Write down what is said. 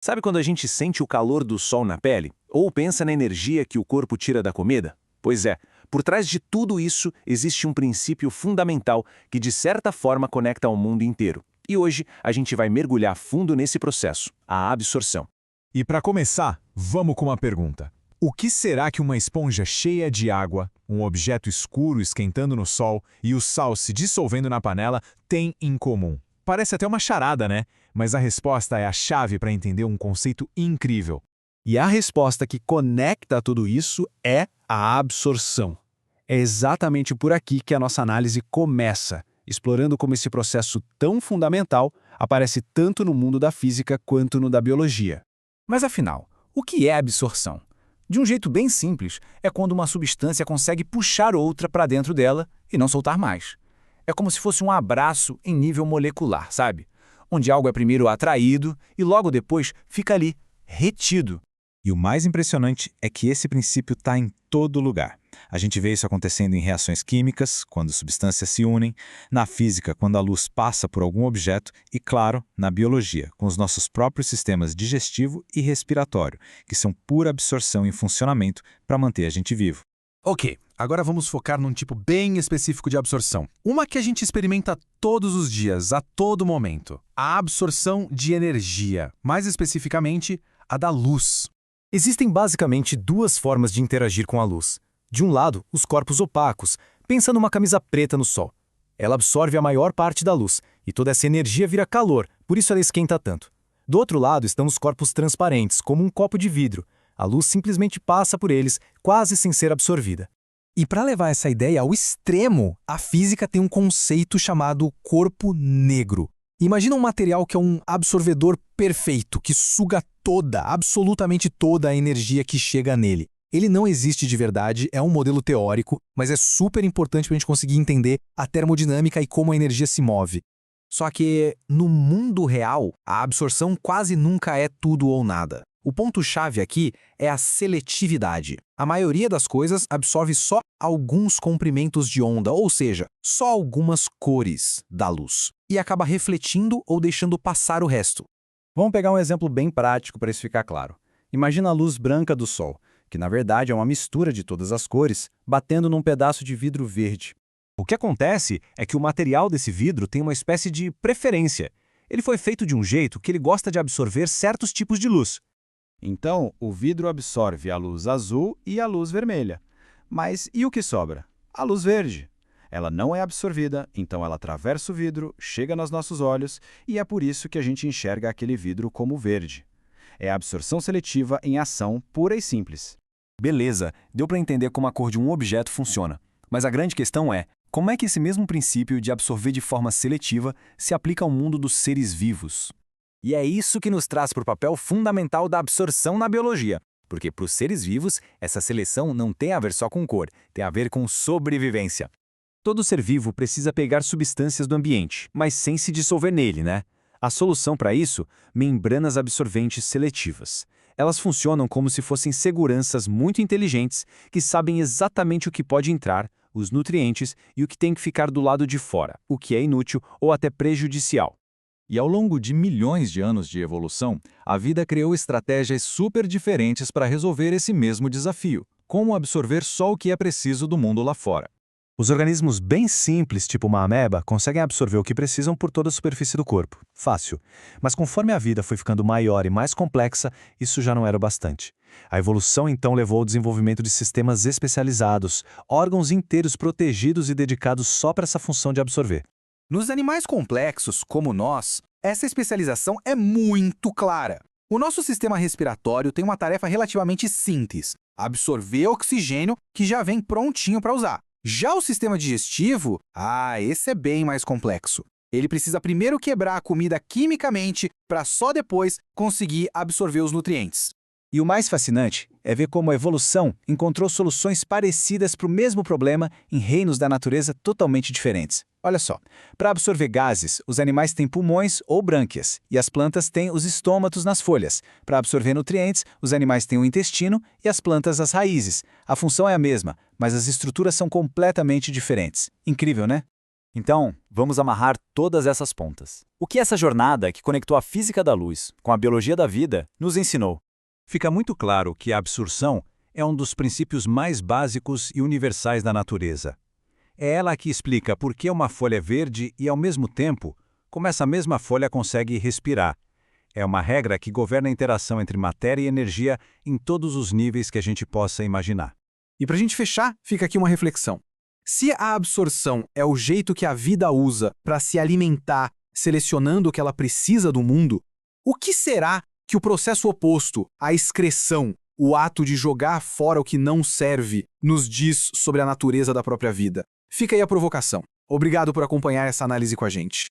Sabe quando a gente sente o calor do sol na pele? Ou pensa na energia que o corpo tira da comida? Pois é, por trás de tudo isso existe um princípio fundamental que de certa forma conecta ao mundo inteiro. E hoje a gente vai mergulhar fundo nesse processo, a absorção. E para começar, vamos com uma pergunta. O que será que uma esponja cheia de água, um objeto escuro esquentando no sol e o sal se dissolvendo na panela têm em comum? Parece até uma charada, né? Mas a resposta é a chave para entender um conceito incrível. E a resposta que conecta tudo isso é a absorção. É exatamente por aqui que a nossa análise começa, explorando como esse processo tão fundamental aparece tanto no mundo da física quanto no da biologia. Mas afinal, o que é absorção? De um jeito bem simples, é quando uma substância consegue puxar outra para dentro dela e não soltar mais. É como se fosse um abraço em nível molecular, sabe? Onde algo é primeiro atraído e logo depois fica ali, retido. E o mais impressionante é que esse princípio está em todo lugar. A gente vê isso acontecendo em reações químicas, quando substâncias se unem, na física, quando a luz passa por algum objeto e, claro, na biologia, com os nossos próprios sistemas digestivo e respiratório, que são pura absorção em funcionamento para manter a gente vivo. Ok, agora vamos focar num tipo bem específico de absorção. Uma que a gente experimenta todos os dias, a todo momento. A absorção de energia, mais especificamente, a da luz. Existem basicamente duas formas de interagir com a luz. De um lado, os corpos opacos, pensa numa camisa preta no sol. Ela absorve a maior parte da luz, e toda essa energia vira calor, por isso ela esquenta tanto. Do outro lado estão os corpos transparentes, como um copo de vidro. A luz simplesmente passa por eles, quase sem ser absorvida. E para levar essa ideia ao extremo, a física tem um conceito chamado corpo negro. Imagina um material que é um absorvedor perfeito, que suga absolutamente toda a energia que chega nele. Ele não existe de verdade, é um modelo teórico, mas é super importante para a gente conseguir entender a termodinâmica e como a energia se move. Só que, no mundo real, a absorção quase nunca é tudo ou nada. O ponto-chave aqui é a seletividade. A maioria das coisas absorve só alguns comprimentos de onda, ou seja, só algumas cores da luz, e acaba refletindo ou deixando passar o resto. Vamos pegar um exemplo bem prático para isso ficar claro. Imagina a luz branca do sol, que na verdade é uma mistura de todas as cores, batendo num pedaço de vidro verde. O que acontece é que o material desse vidro tem uma espécie de preferência. Ele foi feito de um jeito que ele gosta de absorver certos tipos de luz. Então, o vidro absorve a luz azul e a luz vermelha. Mas e o que sobra? A luz verde. Ela não é absorvida, então ela atravessa o vidro, chega nos nossos olhos e é por isso que a gente enxerga aquele vidro como verde. É a absorção seletiva em ação pura e simples. Beleza, deu para entender como a cor de um objeto funciona. Mas a grande questão é, como é que esse mesmo princípio de absorver de forma seletiva se aplica ao mundo dos seres vivos? E é isso que nos traz para o papel fundamental da absorção na biologia. Porque para os seres vivos, essa seleção não tem a ver só com cor, tem a ver com sobrevivência. Todo ser vivo precisa pegar substâncias do ambiente, mas sem se dissolver nele, né? A solução para isso? Membranas absorventes seletivas. Elas funcionam como se fossem seguranças muito inteligentes que sabem exatamente o que pode entrar, os nutrientes e o que tem que ficar do lado de fora, o que é inútil ou até prejudicial. E ao longo de milhões de anos de evolução, a vida criou estratégias super diferentes para resolver esse mesmo desafio, como absorver só o que é preciso do mundo lá fora. Os organismos bem simples, tipo uma ameba, conseguem absorver o que precisam por toda a superfície do corpo. Fácil. Mas conforme a vida foi ficando maior e mais complexa, isso já não era o bastante. A evolução então levou ao desenvolvimento de sistemas especializados, órgãos inteiros protegidos e dedicados só para essa função de absorver. Nos animais complexos, como nós, essa especialização é muito clara. O nosso sistema respiratório tem uma tarefa relativamente simples: absorver oxigênio que já vem prontinho para usar. Já o sistema digestivo, esse é bem mais complexo. Ele precisa primeiro quebrar a comida quimicamente para só depois conseguir absorver os nutrientes. E o mais fascinante é ver como a evolução encontrou soluções parecidas para o mesmo problema em reinos da natureza totalmente diferentes. Olha só, para absorver gases, os animais têm pulmões ou brânquias, e as plantas têm os estômatos nas folhas. Para absorver nutrientes, os animais têm o intestino e as plantas as raízes. A função é a mesma, mas as estruturas são completamente diferentes. Incrível, né? Então, vamos amarrar todas essas pontas. O que essa jornada que conectou a física da luz com a biologia da vida nos ensinou? Fica muito claro que a absorção é um dos princípios mais básicos e universais da natureza. É ela que explica por que uma folha é verde e, ao mesmo tempo, como essa mesma folha consegue respirar. É uma regra que governa a interação entre matéria e energia em todos os níveis que a gente possa imaginar. E para a gente fechar, fica aqui uma reflexão. Se a absorção é o jeito que a vida usa para se alimentar, selecionando o que ela precisa do mundo, o que será que o processo oposto, a excreção, o ato de jogar fora o que não serve, nos diz sobre a natureza da própria vida? Fica aí a provocação. Obrigado por acompanhar essa análise com a gente.